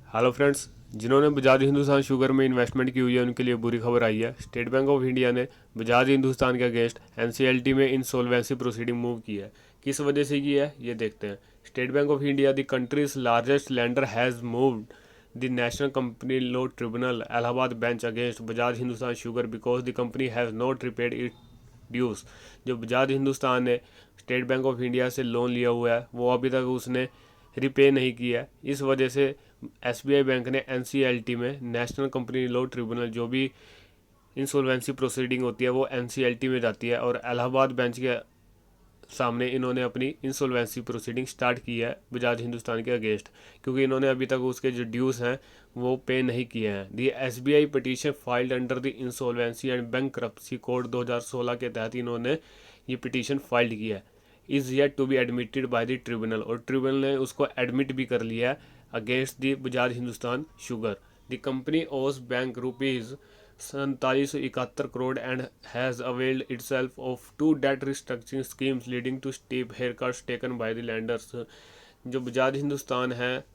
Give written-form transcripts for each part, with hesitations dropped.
Hello friends. जिन्होंने Bajaj Hindustan sugar में investment की हुई है उनके लिए बुरी खबर आई है। स्टेट बैंक ऑफ इंडिया ने बजाज हिंदुस्तान के अगेंस्ट एनसीएलटी में इंसॉल्वेंसी प्रोसीडिंग मूव की है। किस वजह से की है ये देखते हैं। State Bank of India the country's largest lender has moved the National Company Law Tribunal Allahabad bench against Bajaj Hindustan Sugar because the company has not repaid it dues. जो बजाज हिंदुस्तान ने स्टेट बैंक ऑफ इंडिया से लोन लिया हुआ है वो अभी तक उसने रिपे नहीं किया है। इस वजह से एसबीआई बैंक ने एनसीएलटी में नेशनल कंपनी लॉ ट्रिब्यूनल जो भी इंसॉल्वेंसी प्रोसीडिंग होती है वो एनसीएलटी में जाती है और इलाहाबाद बेंच के सामने इन्होंने अपनी इंसॉल्वेंसी प्रोसीडिंग स्टार्ट की है बजाज हिंदुस्तान के अगेंस्ट, क्योंकि इन्होंने अभी तक उसके जो ड्यूज हैं वो पे नहीं किए हैं। The SBI petition filed under the insolvency and bankruptcy code 2016 के तहत इन्होंने ये पिटीशन फाइल्ड किया है। Is yet to be admitted by the tribunal, और ट्रिब्यूनल ने उसको एडमिट भी कर लिया है against the Bajaj Hindustan sugar. The company owes bank rupees 4771 crore and has availed itself of two debt restructuring schemes leading to steep haircuts taken by the landers. जो बजाज हिंदुस्तान है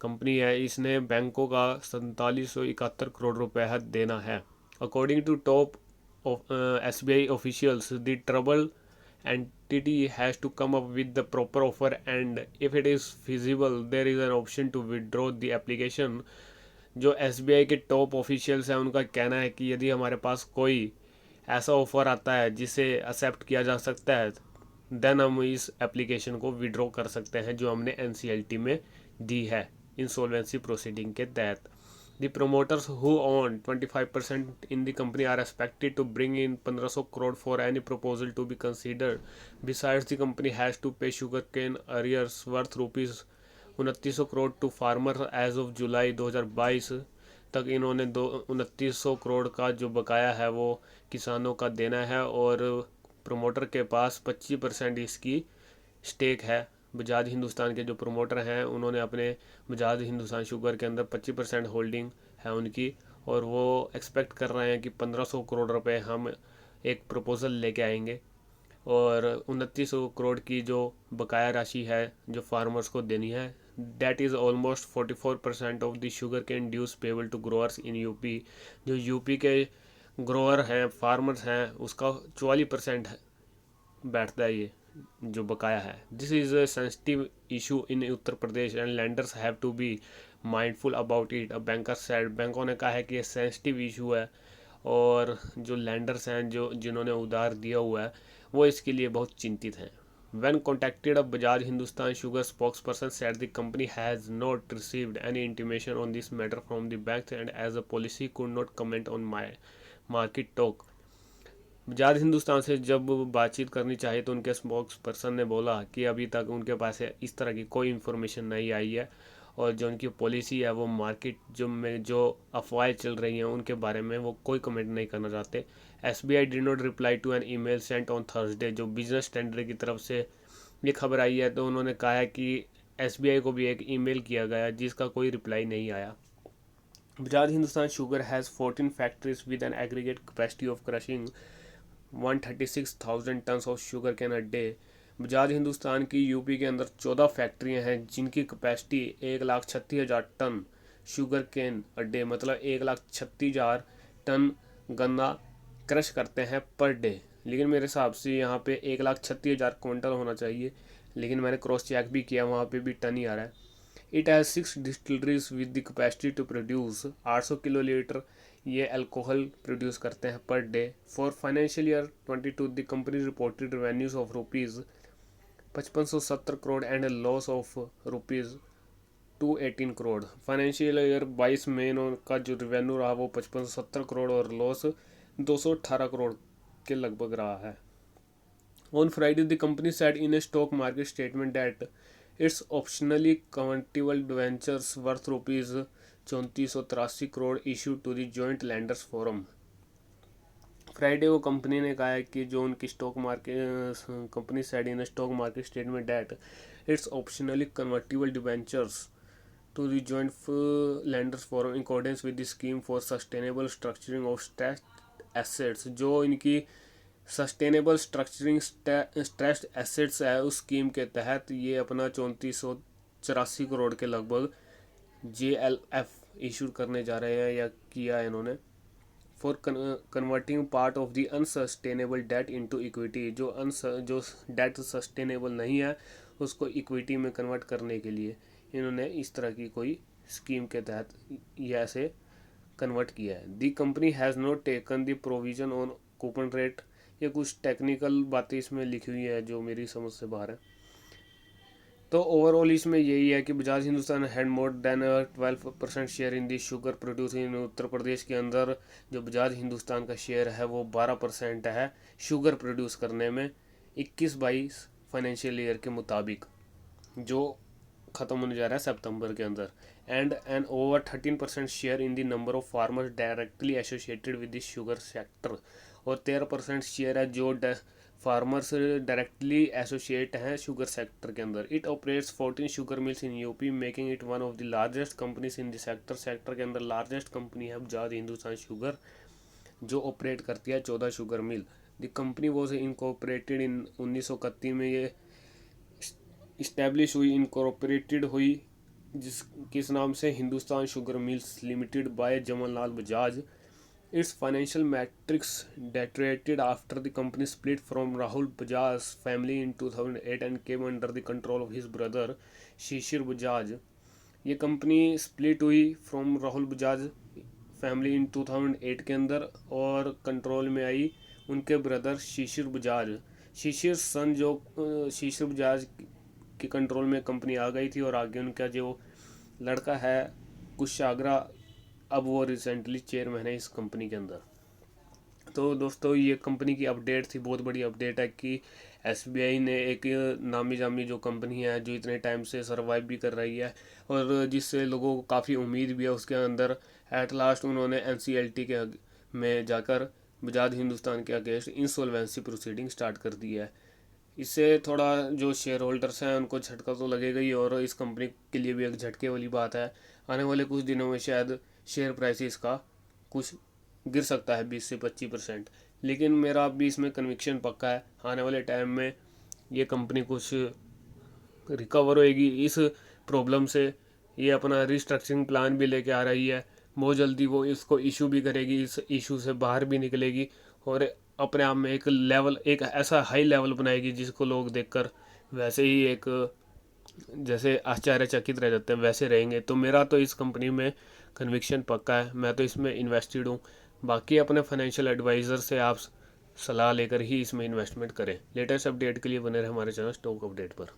company है इसने बैंकों का 4771 करोड़ रुपए है देना है। According to top S B I officials the trouble entity has to come up with the proper offer, and if it is feasible there is an option to withdraw the application। जो S के top officials हैं उनका कहना है कि यदि हमारे पास कोई ऐसा ऑफ़र आता है जिसे एक्सेप्ट किया जा सकता है देन हम इस एप्लीकेशन को विड्रॉ कर सकते हैं जो हमने एनसीएलटी में दी है इंसॉल्वेंसी प्रोसीडिंग के तहत। The promoters who own 25% in the company are expected to bring in 1500 crore for any proposal to be considered. Besides, the company has to pay sugarcane arrears worth rupees 2900 crore to farmer as of July 2022 तक। इन्होंने 2900 करोड़ का जो बकाया है वो किसानों का देना है और प्रमोटर के पास 25% इसकी स्टेक है। बजाज हिंदुस्तान के जो प्रमोटर हैं उन्होंने अपने बजाज हिंदुस्तान शुगर के अंदर 25% होल्डिंग है उनकी, और वो एक्सपेक्ट कर रहे हैं कि 1500 करोड़ रुपए हम एक प्रपोज़ल लेके आएंगे और 2900 करोड़ की जो बकाया राशि है जो फार्मर्स को देनी है that is almost 44% of the sugar cane dues payable to growers in UP. जो यूपी के ग्रोअर हैं फार्मर्स हैं उसका 44% बैठता है ये जो बकाया है। This is a sensitive issue in Uttar Pradesh and lenders have to be mindful about it. A banker said, बैंकों ने कहा है कि ये सेंसिटिव इशू है और जो लैंडर्स हैं जो जिन्होंने उधार दिया हुआ है वो इसके लिए बहुत चिंतित हैं। When contacted, a Bajaj Hindustan Sugar spokesperson said the company has not received any intimation on this matter from the banks and as a policy could not comment on my market talk। Bajaj Hindustan से जब बातचीत करनी चाहिए तो उनके spokes person ने बोला कि अभी तक उनके पास इस तरह की कोई इन्फॉर्मेशन नहीं आई है और जो उनकी पॉलिसी है वो मार्केट जो अफवाहें चल रही हैं उनके बारे में वो कोई कमेंट नहीं करना चाहते। S B I did not reply to an email sent on Thursday. जो बिजनेस स्टैंडर्ड की तरफ से ये खबर आई है तो उन्होंने कहा है कि एस बी आई को भी एक ईमेल किया गया जिसका कोई रिप्लाई नहीं आया। Bajaj Hindustan Sugar has 14 factories with an aggregate capacity of crushing 136,000 tonne of sugar cane a day. Bajaj Hindustan की यूपी के अंदर 14 फैक्ट्रियां हैं जिनकी capacity 1,36,000 tonne sugar cane a day, मतलब 1,36,000 टन गन्ना क्रश करते हैं पर डे। लेकिन मेरे हिसाब से यहाँ पे 1,36,000 क्विंटल होना चाहिए, लेकिन मैंने क्रॉस चेक भी किया वहाँ पे भी टन ही आ रहा है। It has 6 distilleries with the capacity to produce 800 kilolitre ये अल्कोहल प्रोड्यूस करते हैं per day. For financial year 22 the company reported revenues of rupees 5570 crore and loss of rupees 218 crore. Financial year 22 में का जो रेवेन्यू रहा वो 5570 करोड़ और लॉस 218 करोड़ के लगभग रहा है। On Friday, the company said in a stock market statement that its optionally convertible debentures worth rupees 3483 crore issued to the joint lenders forum। Friday को कंपनी ने कहा है कि जो उनकी stock market company said in stock market statement that its optionally convertible debentures to the joint lenders forum in accordance with the scheme for sustainable structuring of stressed assets. जो इनकी sustainable structuring stressed assets है उस scheme के तहत ये अपना 3484 करोड़ के लगभग JLF इशू करने जा रहे हैं या किया है इन्होंने, for converting part of the unsustainable debt into equity. जो डेट सस्टेनेबल नहीं है उसको इक्विटी में कन्वर्ट करने के लिए इन्होंने इस तरह की कोई स्कीम के तहत ये ऐसे कन्वर्ट किया है। The company has not taken the provision on coupon rate. ये कुछ टेक्निकल बातें इसमें लिखी हुई है जो मेरी समझ से बाहर है। तो ओवरऑल इसमें यही है कि Bajaj Hindustan had more than 12% share in the sugar producing. Uttar Pradesh के अंदर जो बजाज हिंदुस्तान का शेयर है वो 12% है शुगर प्रोड्यूस करने में 21-22 फाइनेंशियल ईयर के मुताबिक, जो ख़त्म होने जा रहा है सितंबर के अंदर। And N over 13% share in the number of farmers directly associated with the sugar sector. और 13% शेयर है जो फार्मर्स डायरेक्टली एसोसिएट हैं शुगर सेक्टर के अंदर। It operates 14 sugar mills in UP, making it one of the largest companies in the sector के अंदर largest company है Bajaj Hindustan sugar, जो ऑपरेट करती है 14 sugar mill. The company was incorporated in 1931 में ये इस्टेब्लिश हुई, इनकॉर्पोरेटेड हुई, किस नाम से, Hindustan sugar mills limited by Jamnalal Bajaj. Its financial metrics deteriorated after the company split from Rahul Bajaj's family in 2008 and came under the control of his brother Shishir Bajaj। ये company split हुई from Rahul Bajaj family in 2008 के अंदर और control में आई उनके brother शिशिर बजाज। शिशिर सन जो शिशिर बजाज के control में कंपनी आ गई थी और आगे उनका जो लड़का है कुशाग्रा, अब वो रिसेंटली चेयरमैन है इस कंपनी के अंदर। तो दोस्तों ये कंपनी की अपडेट थी, बहुत बड़ी अपडेट है कि SBI ने एक नामी जामी जो कंपनी है जो इतने टाइम से सरवाइव भी कर रही है और जिससे लोगों को काफ़ी उम्मीद भी है उसके अंदर, एट लास्ट उन्होंने NCLT के में जाकर बजाज हिंदुस्तान के अगेंस्ट इंसॉल्वेंसी प्रोसीडिंग स्टार्ट कर दी है। इससे थोड़ा जो शेयर होल्डर्स हैं उनको झटका तो लगेगा ही और इस कंपनी के लिए भी एक झटके वाली बात है। आने वाले कुछ दिनों में शायद शेयर प्राइसेस का कुछ गिर सकता है 20 से 25%, लेकिन मेरा अभी इसमें कन्विक्शन पक्का है आने वाले टाइम में ये कंपनी कुछ रिकवर होएगी इस प्रॉब्लम से। ये अपना रिस्ट्रक्चरिंग प्लान भी लेके आ रही है, बहुत जल्दी वो इसको इशू भी करेगी, इस इशू से बाहर भी निकलेगी और अपने आप में एक ऐसा हाई लेवल बनाएगी जिसको लोग देखकर वैसे ही एक जैसे आश्चर्यचकित रह जाते हैं वैसे रहेंगे। तो मेरा तो इस कंपनी में कन्विक्शन पक्का है, मैं तो इसमें इन्वेस्टेड हूँ। बाकी अपने फाइनेंशियल एडवाइज़र से आप सलाह लेकर ही इसमें इन्वेस्टमेंट करें। लेटेस्ट अपडेट के लिए बने रहे हमारे चैनल स्टॉक अपडेट पर।